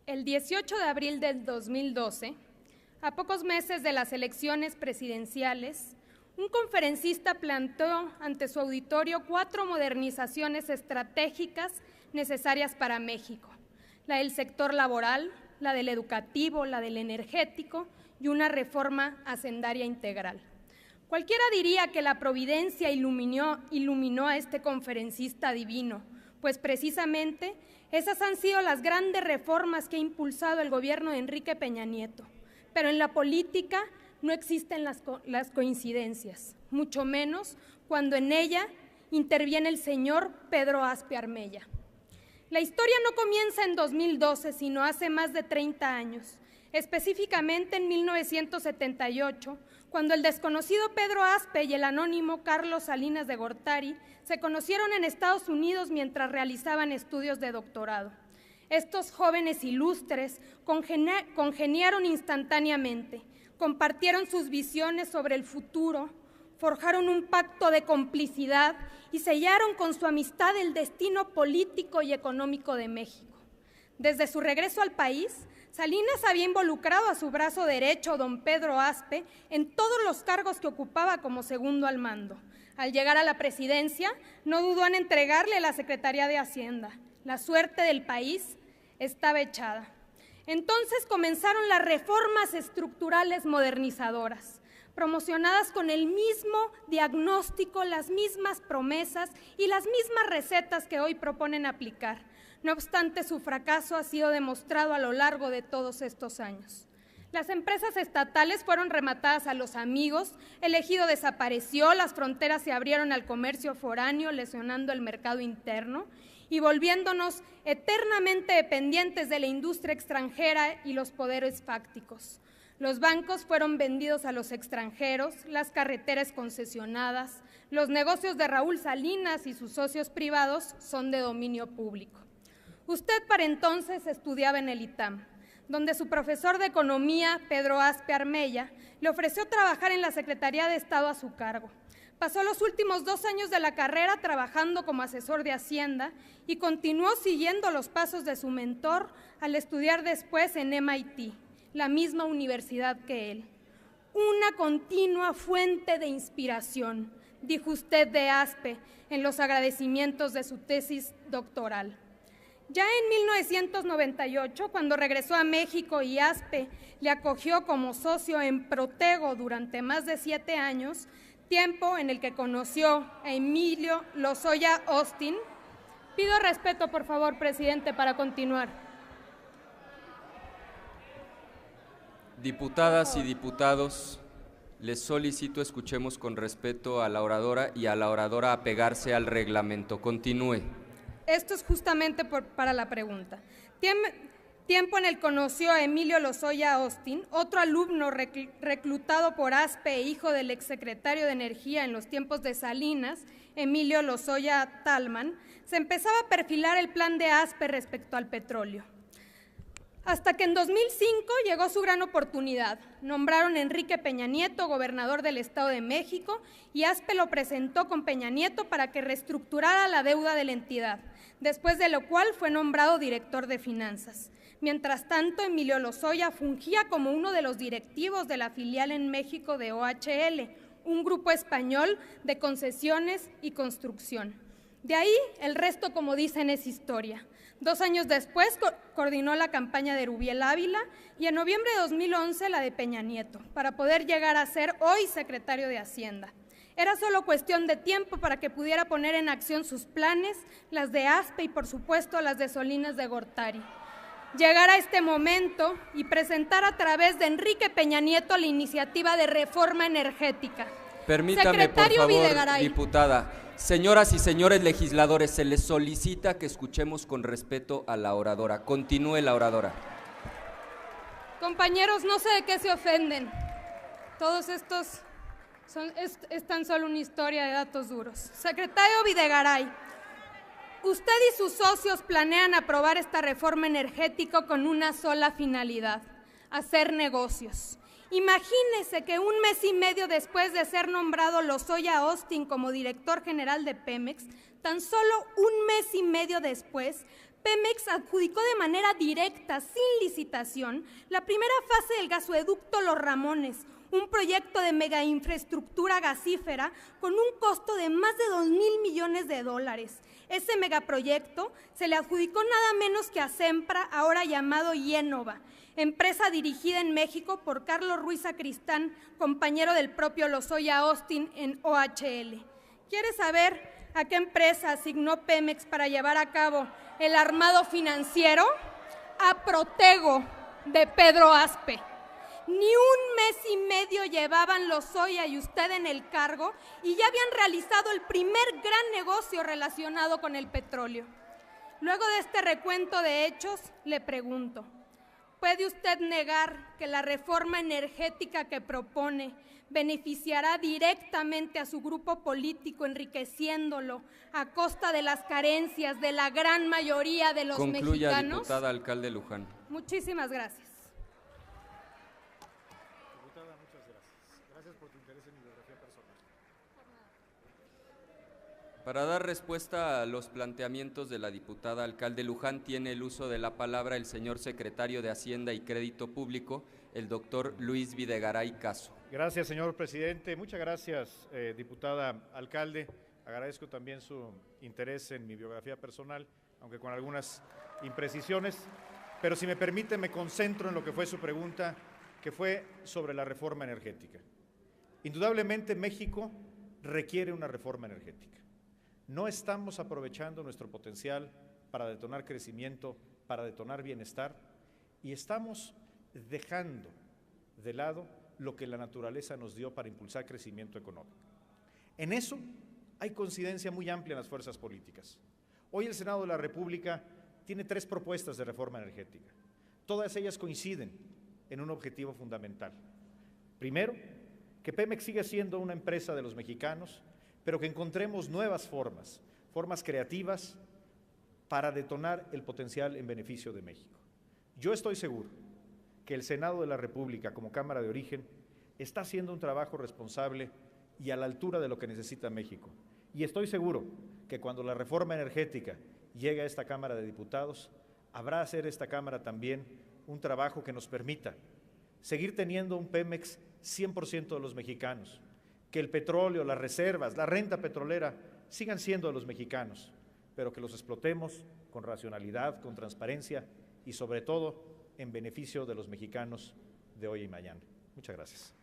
El 18 de abril del 2012, a pocos meses de las elecciones presidenciales, un conferencista planteó ante su auditorio 4 modernizaciones estratégicas necesarias para México: la del sector laboral, la del educativo, la del energético y una reforma hacendaria integral. Cualquiera diría que la providencia iluminó a este conferencista divino, pues precisamente esas han sido las grandes reformas que ha impulsado el gobierno de Enrique Peña Nieto. Pero en la política no existen las coincidencias, mucho menos cuando en ella interviene el señor Pedro Aspe Armella. La historia no comienza en 2012, sino hace más de 30 años, específicamente en 1978, cuando el desconocido Pedro Aspe y el anónimo Carlos Salinas de Gortari se conocieron en Estados Unidos mientras realizaban estudios de doctorado. Estos jóvenes ilustres congeniaron instantáneamente, compartieron sus visiones sobre el futuro, forjaron un pacto de complicidad y sellaron con su amistad el destino político y económico de México. Desde su regreso al país, Salinas había involucrado a su brazo derecho, don Pedro Aspe, en todos los cargos que ocupaba como segundo al mando. Al llegar a la presidencia, no dudó en entregarle la Secretaría de Hacienda. La suerte del país estaba echada. Entonces comenzaron las reformas estructurales modernizadoras, promocionadas con el mismo diagnóstico, las mismas promesas y las mismas recetas que hoy proponen aplicar. No obstante, su fracaso ha sido demostrado a lo largo de todos estos años. Las empresas estatales fueron rematadas a los amigos, el ejido desapareció, las fronteras se abrieron al comercio foráneo, lesionando el mercado interno y volviéndonos eternamente dependientes de la industria extranjera y los poderes fácticos. Los bancos fueron vendidos a los extranjeros, las carreteras concesionadas, los negocios de Raúl Salinas y sus socios privados son de dominio público. Usted para entonces estudiaba en el ITAM, donde su profesor de Economía, Pedro Aspe Armella, le ofreció trabajar en la Secretaría de Estado a su cargo. Pasó los últimos 2 años de la carrera trabajando como asesor de Hacienda y continuó siguiendo los pasos de su mentor al estudiar después en MIT, la misma universidad que él. Una continua fuente de inspiración, dijo usted de Aspe en los agradecimientos de su tesis doctoral. Ya en 1998, cuando regresó a México y Aspe le acogió como socio en Protego durante más de 7 años, tiempo en el que conoció a Emilio Lozoya Austin. Pido respeto, por favor, presidente, para continuar. Diputadas y diputados, les solicito escuchemos con respeto a la oradora y a la oradora apegarse al reglamento. Continúe. Esto es justamente para la pregunta. Tiempo en el que conoció a Emilio Lozoya Austin, otro alumno reclutado por Aspe e hijo del exsecretario de Energía en los tiempos de Salinas, Emilio Lozoya Talman, se empezaba a perfilar el plan de Aspe respecto al petróleo. Hasta que en 2005 llegó su gran oportunidad. Nombraron a Enrique Peña Nieto gobernador del Estado de México y Aspe lo presentó con Peña Nieto para que reestructurara la deuda de la entidad, después de lo cual fue nombrado director de finanzas. Mientras tanto, Emilio Lozoya fungía como uno de los directivos de la filial en México de OHL, un grupo español de concesiones y construcción. De ahí, el resto, como dicen, es historia. 2 años después coordinó la campaña de Rubiel Ávila y en noviembre de 2011 la de Peña Nieto, para poder llegar a ser hoy secretario de Hacienda. Era solo cuestión de tiempo para que pudiera poner en acción sus planes, las de Aspe y por supuesto las de Salinas de Gortari. Llegar a este momento y presentar a través de Enrique Peña Nieto la iniciativa de reforma energética. Permítame, Secretario por favor, Videgaray. diputada. Señoras y señores legisladores, se les solicita que escuchemos con respeto a la oradora. Continúe la oradora. Compañeros, no sé de qué se ofenden. Todos estos es tan solo una historia de datos duros. Secretario Videgaray, usted y sus socios planean aprobar esta reforma energética con una sola finalidad: hacer negocios. Imagínese que 1 mes y medio después de ser nombrado Lozoya Austin como director general de Pemex, tan solo 1 mes y medio después, Pemex adjudicó de manera directa, sin licitación, la primera fase del gasoducto Los Ramones, un proyecto de megainfraestructura gasífera con un costo de más de 2,000 millones de dólares. Ese megaproyecto se le adjudicó nada menos que a Sempra, ahora llamado Iénova, empresa dirigida en México por Carlos Ruiz Sacristán, compañero del propio Lozoya Austin en OHL. ¿Quiere saber a qué empresa asignó Pemex para llevar a cabo el armado financiero? A Protego, de Pedro Aspe. Ni un mes y medio llevaban Lozoya y usted en el cargo y ya habían realizado el primer gran negocio relacionado con el petróleo. Luego de este recuento de hechos, le pregunto, ¿puede usted negar que la reforma energética que propone beneficiará directamente a su grupo político, enriqueciéndolo a costa de las carencias de la gran mayoría de los mexicanos? Concluya, diputada Alcalde Luján. Muchísimas gracias. Diputada, muchas gracias. Gracias por tu interés en mi biografía personal. Para dar respuesta a los planteamientos de la diputada Alcalde Luján, tiene el uso de la palabra el señor secretario de Hacienda y Crédito Público, el doctor Luis Videgaray Caso. Gracias, señor presidente. Muchas gracias, diputada Alcalde. Agradezco también su interés en mi biografía personal, aunque con algunas imprecisiones. Pero si me permite, me concentro en lo que fue su pregunta, que fue sobre la reforma energética. Indudablemente, México requiere una reforma energética. No estamos aprovechando nuestro potencial para detonar crecimiento, para detonar bienestar, y estamos dejando de lado lo que la naturaleza nos dio para impulsar crecimiento económico. En eso hay coincidencia muy amplia en las fuerzas políticas. Hoy el Senado de la República tiene 3 propuestas de reforma energética. Todas ellas coinciden en un objetivo fundamental. Primero, que Pemex siga siendo una empresa de los mexicanos, pero que encontremos nuevas formas creativas para detonar el potencial en beneficio de México. Yo estoy seguro que el Senado de la República, como Cámara de Origen, está haciendo un trabajo responsable y a la altura de lo que necesita México. Y estoy seguro que cuando la reforma energética llegue a esta Cámara de Diputados, habrá hacer esta Cámara también un trabajo que nos permita seguir teniendo un Pemex 100% de los mexicanos, que el petróleo, las reservas, la renta petrolera sigan siendo de los mexicanos, pero que los explotemos con racionalidad, con transparencia y sobre todo en beneficio de los mexicanos de hoy y mañana. Muchas gracias.